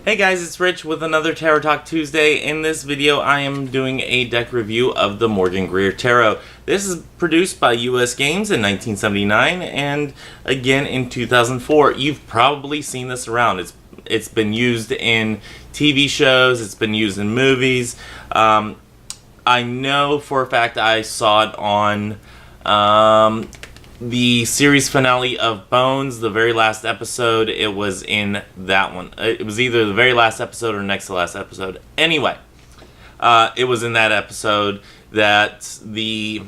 Hey guys, it's Rich with another Tarot Talk Tuesday. In this video, I am doing a deck review of the Greer Tarot. This is produced by US Games in 1979 and again in 2004. You've probably seen this around. It's been used in TV shows, it's been used in movies. I know for a fact I saw it on the series finale of Bones, the very last episode. It was in that one. It was either the very last episode or next to last episode. Anyway, it was in that episode that the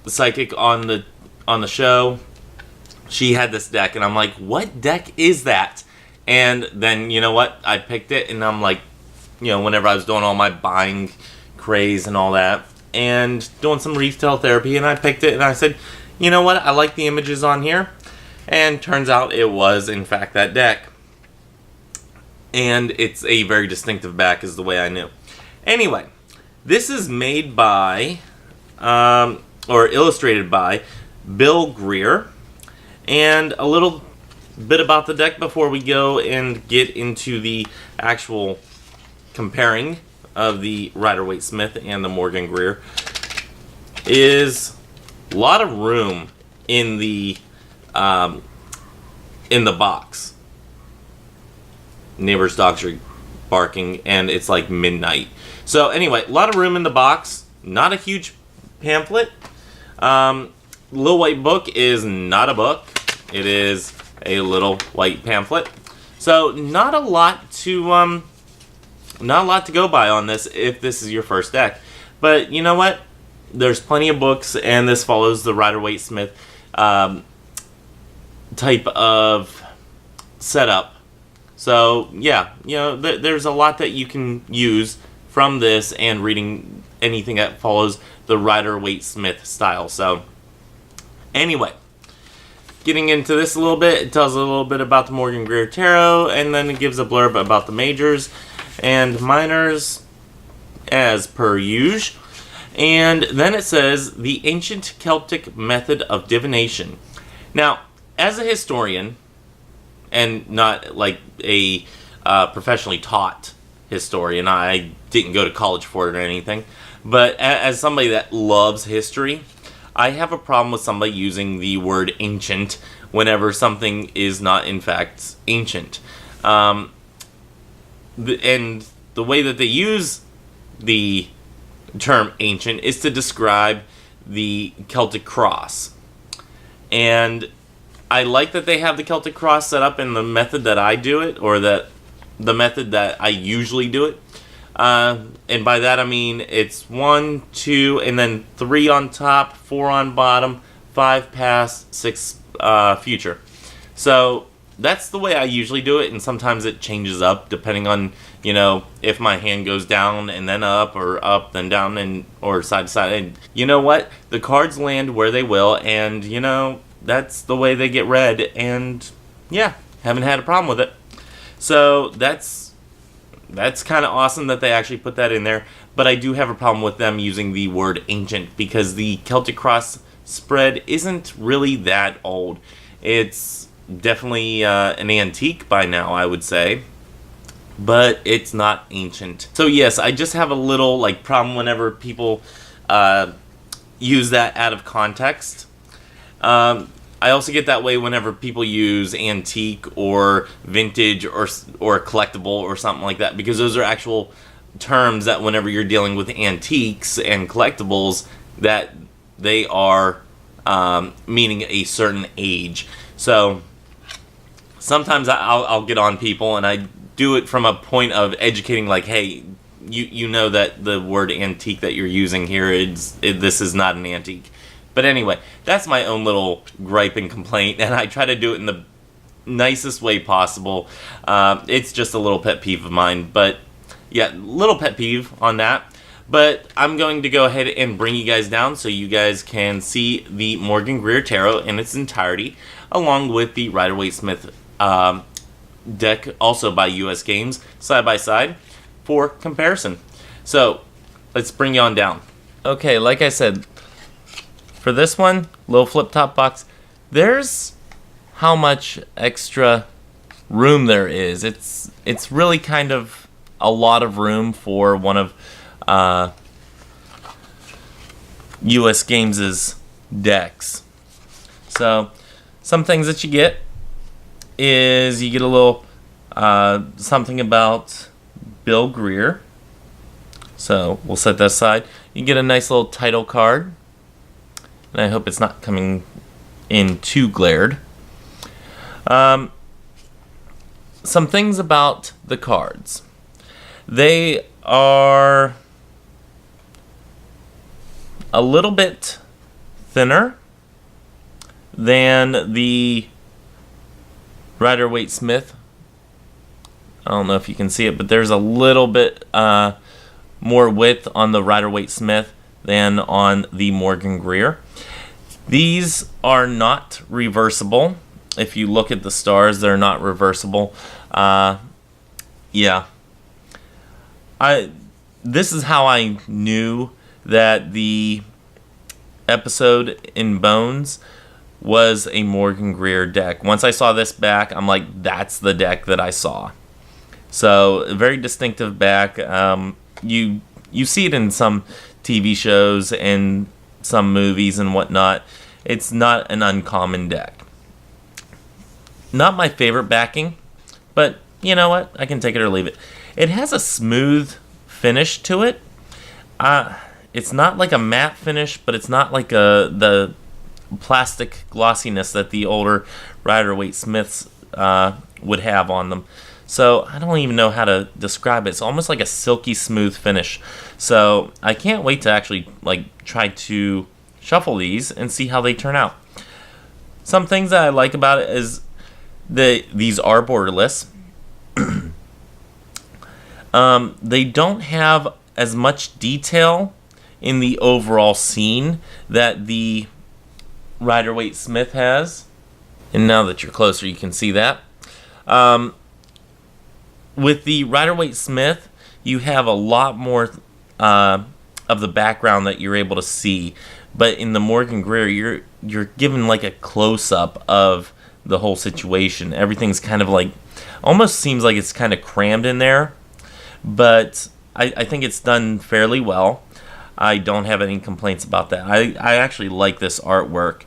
psychic on the show, she had this deck, and I'm like, what deck is that? And then, you know what? I picked it, and I'm like, you know, whenever I was doing all my buying craze and all that, and doing some retail therapy, and I picked it, and I said, you know what, I like the images on here. And turns out it was, in fact, that deck. And it's a very distinctive back, is the way I knew. Anyway, this is made by, or illustrated by, Bill Greer. And a little bit about the deck before we go and get into the actual comparing of the Rider-Waite-Smith and the Greer is a lot of room in the box. Neighbor's dogs are barking, and it's like midnight. So anyway, a lot of room in the box. Not a huge pamphlet. Little White Book is not a book. It is a little white pamphlet. So not a lot to go by on this if this is your first deck. But you know what? There's plenty of books, and this follows the Rider-Waite-Smith type of setup. So, yeah, you know, there's a lot that you can use from this and reading anything that follows the Rider-Waite-Smith style. So, anyway, getting into this a little bit, it tells a little bit about the Greer Tarot, and then it gives a blurb about the majors and minors, as per usual. And then it says, the ancient Celtic method of divination. Now, as a historian, and not like a professionally taught historian, I didn't go to college for it or anything, but as somebody that loves history, I have a problem with somebody using the word ancient whenever something is not in fact ancient. And the way that they use the term ancient is to describe the Celtic cross. And I like that they have the Celtic cross set up in the method that I do it, or that the method that I usually do it. And by that I mean it's 1, 2, and then 3 on top, 4 on bottom, 5 past, 6 future. So that's the way I usually do it, and sometimes it changes up depending on, you know, if my hand goes down and then up, or up then down, and or side to side. And you know what? The cards land where they will, and you know, that's the way they get read, and yeah, haven't had a problem with it. So that's kind of awesome that they actually put that in there, but I do have a problem with them using the word ancient, because the Celtic cross spread isn't really that old. It's definitely an antique by now, I would say, but it's not ancient. So yes, I just have a little like problem whenever people use that out of context. I also get that way whenever people use antique or vintage or collectible or something like that, because those are actual terms that whenever you're dealing with antiques and collectibles, that they are meaning a certain age. So sometimes I'll get on people, and I do it from a point of educating, like, hey, you know that the word antique that you're using here, this is not an antique. But anyway, that's my own little gripe and complaint, and I try to do it in the nicest way possible. It's just a little pet peeve of mine, but yeah, little pet peeve on that. But I'm going to go ahead and bring you guys down so you guys can see the Greer Tarot in its entirety, along with the Rider-Waite-Smith deck, also by US Games, side by side for comparison. So let's bring you on down. Okay, like I said, for this one, little flip top box, there's how much extra room there is. It's really kind of a lot of room for one of US Games' decks. So some things that you get is you get a little something about Bill Greer. So we'll set that aside. You get a nice little title card. And I hope it's not coming in too glared. Some things about the cards. They are a little bit thinner than the Rider-Waite-Smith. I don't know if you can see it, but there's a little bit more width on the Rider-Waite-Smith than on the Morgan Greer. These are not reversible. If you look at the stars, they're not reversible. Yeah. This is how I knew that the episode in Bones was a Morgan Greer deck. Once I saw this back, I'm like, that's the deck that I saw. So, a very distinctive back. You see it in some TV shows and some movies and whatnot. It's not an uncommon deck. Not my favorite backing, but you know what? I can take it or leave it. It has a smooth finish to it. It's not like a matte finish, but it's not like the plastic glossiness that the older Rider-Waite-Smiths would have on them. So I don't even know how to describe it. It's almost like a silky smooth finish. So I can't wait to actually try to shuffle these and see how they turn out. Some things that I like about it is these are borderless. They don't have as much detail in the overall scene that the Rider-Waite-Smith has. And now that you're closer, you can see that. With the Rider-Waite-Smith, you have a lot more of the background that you're able to see. But in the Morgan Greer, you're given like a close-up of the whole situation. Everything's kind of almost seems like it's kind of crammed in there. But I think it's done fairly well. I don't have any complaints about that. I actually like this artwork.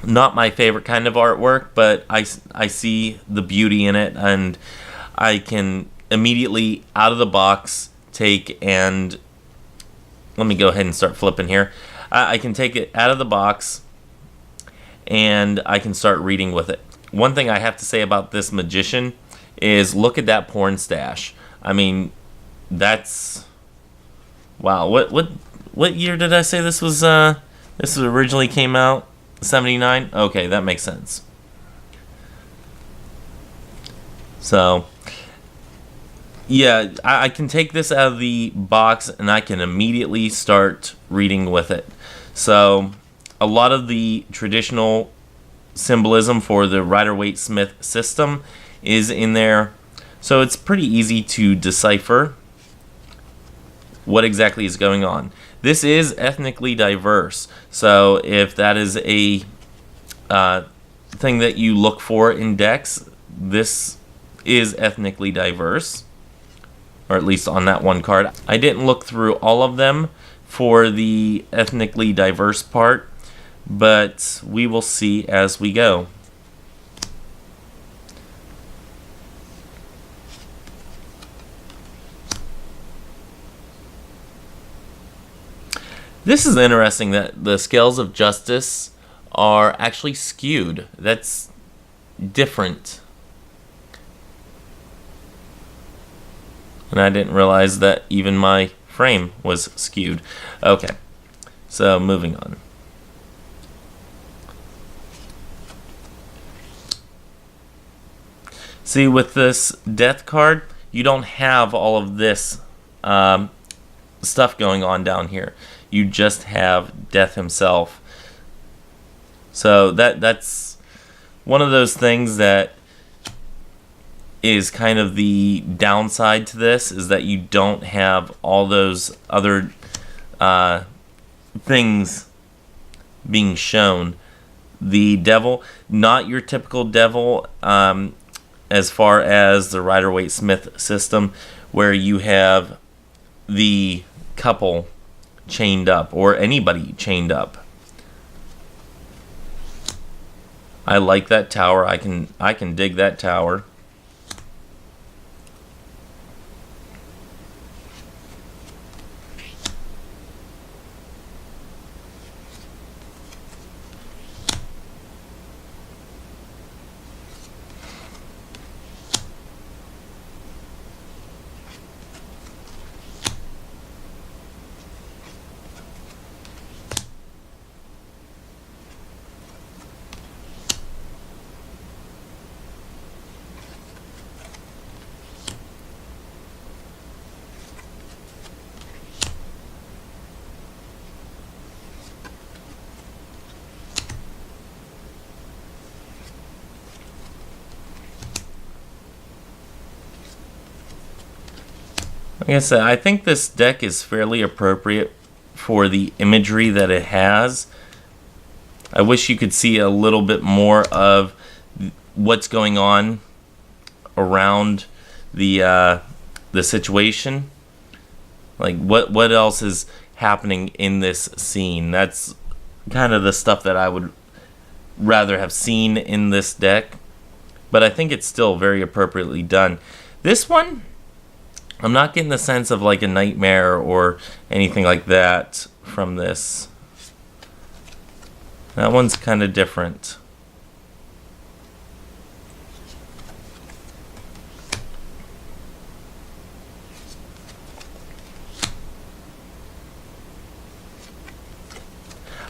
Not my favorite kind of artwork, but I see the beauty in it, and I can immediately, out of the box, take and... Let me go ahead and start flipping here. I can take it out of the box, and I can start reading with it. One thing I have to say about this magician is look at that porn stash. I mean, that's... Wow, what year did I say this was? This originally came out? 79? Okay, that makes sense. So, yeah, I can take this out of the box and I can immediately start reading with it. So, a lot of the traditional symbolism for the Rider-Waite-Smith system is in there. So, it's pretty easy to decipher what exactly is going on. This is ethnically diverse, so if that is a thing that you look for in decks, this is ethnically diverse, or at least on that one card. I didn't look through all of them for the ethnically diverse part, but we will see as we go. This is interesting that the scales of justice are actually skewed. That's different. And I didn't realize that even my frame was skewed. Okay, so moving on. See, with this death card, you don't have all of this stuff going on down here. You just have Death himself. So that's one of those things that is kind of the downside to this, is that you don't have all those other things being shown the devil, not your typical devil, as far as the Rider-Waite-Smith system, where you have the couple chained up, or anybody chained up. I like that tower. I can dig that tower. Like I said, I think this deck is fairly appropriate for the imagery that it has. I wish you could see a little bit more of what's going on around the situation. Like what else is happening in this scene? That's kind of the stuff that I would rather have seen in this deck. But I think it's still very appropriately done. This one, I'm not getting the sense of like a nightmare or anything like that from this. That one's kind of different.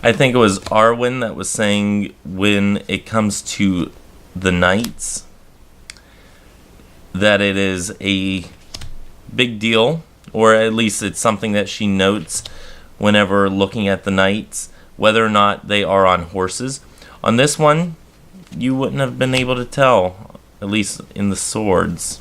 I think it was Arwen that was saying when it comes to the knights that it is a big deal, or at least it's something that she notes whenever looking at the knights, whether or not they are on horses. On this one, you wouldn't have been able to tell, at least in the swords.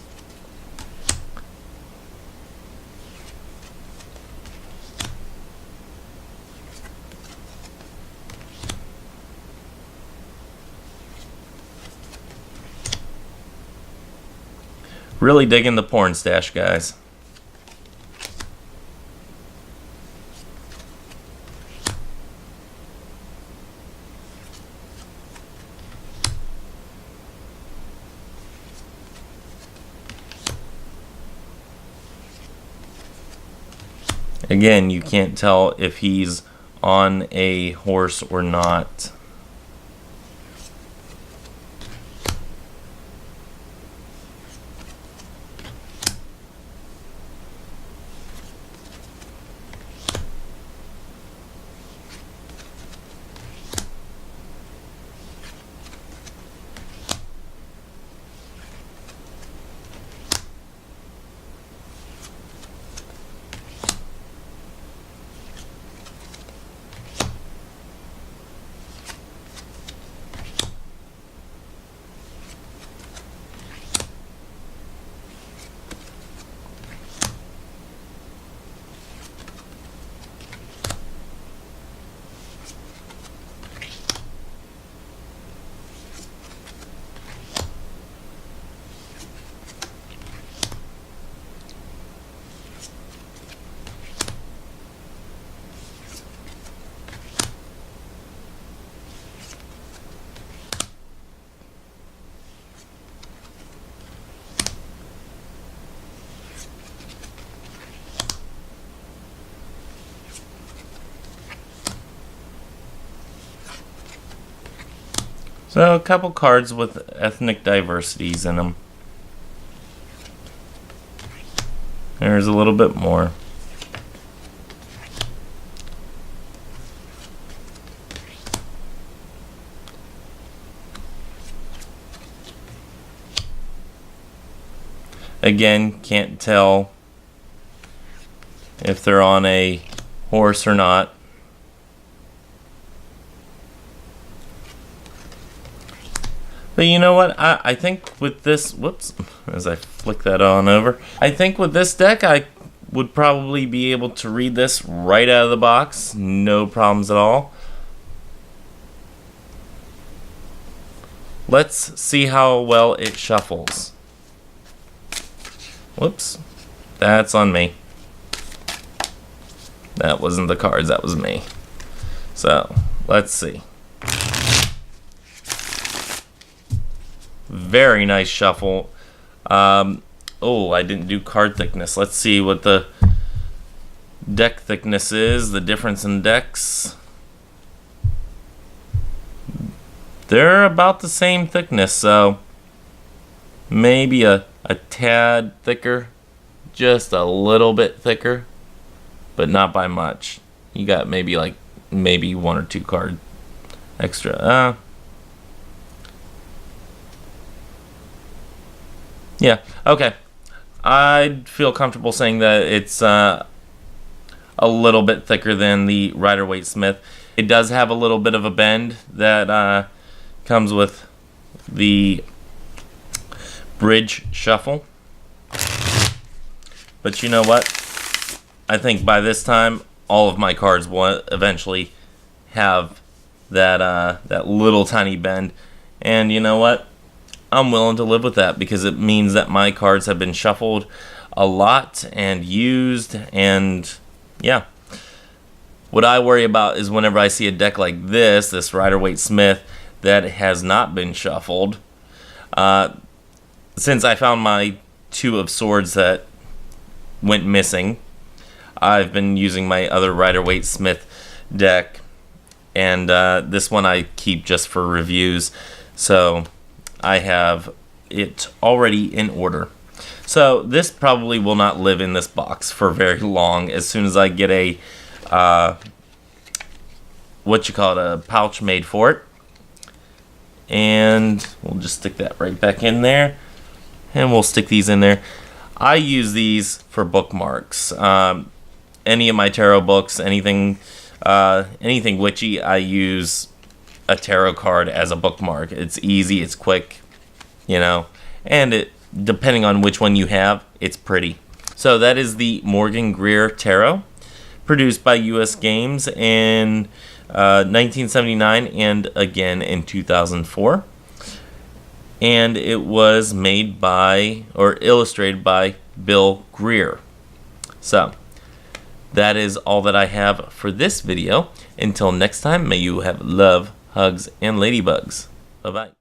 Really digging the porn stash, guys. Again, you can't tell if he's on a horse or not. So a couple cards with ethnic diversities in them. There's a little bit more. Again, can't tell if they're on a horse or not. But you know what? I think with this, whoops, as I flick that on over, I think with this deck, I would probably be able to read this right out of the box. No problems at all. Let's see how well it shuffles. Whoops. That's on me. That wasn't the cards, that was me. So, let's see. Very nice shuffle. Oh, I didn't do card thickness. Let's see what the deck thickness is, the difference in decks. They're about the same thickness, so maybe a tad thicker, just a little bit thicker, but not by much. You got maybe one or two card extra. Yeah, okay. I'd feel comfortable saying that it's a little bit thicker than the Rider-Waite Smith. It does have a little bit of a bend that comes with the bridge shuffle. But you know what? I think by this time, all of my cards will eventually have that little tiny bend. And you know what? I'm willing to live with that because it means that my cards have been shuffled a lot and used, and yeah. What I worry about is whenever I see a deck like this Rider-Waite Smith, that has not been shuffled. Since I found my 2 of Swords that went missing, I've been using my other Rider-Waite Smith deck, and this one I keep just for reviews. So I have it already in order. So this probably will not live in this box for very long. As soon as I get a a pouch made for it, and we'll just stick that right back in there, and we'll stick these in there. I use these for bookmarks. Any of my tarot books, anything witchy, I use a tarot card as a bookmark. It's easy, it's quick, and it, depending on which one you have, it's pretty. So that is the Morgan Greer Tarot, produced by US Games in 1979 and again in 2004. And it was made by, or illustrated by, Bill Greer. So that is all that I have for this video. Until next time, may you have love, hugs, and ladybugs. Bye-bye.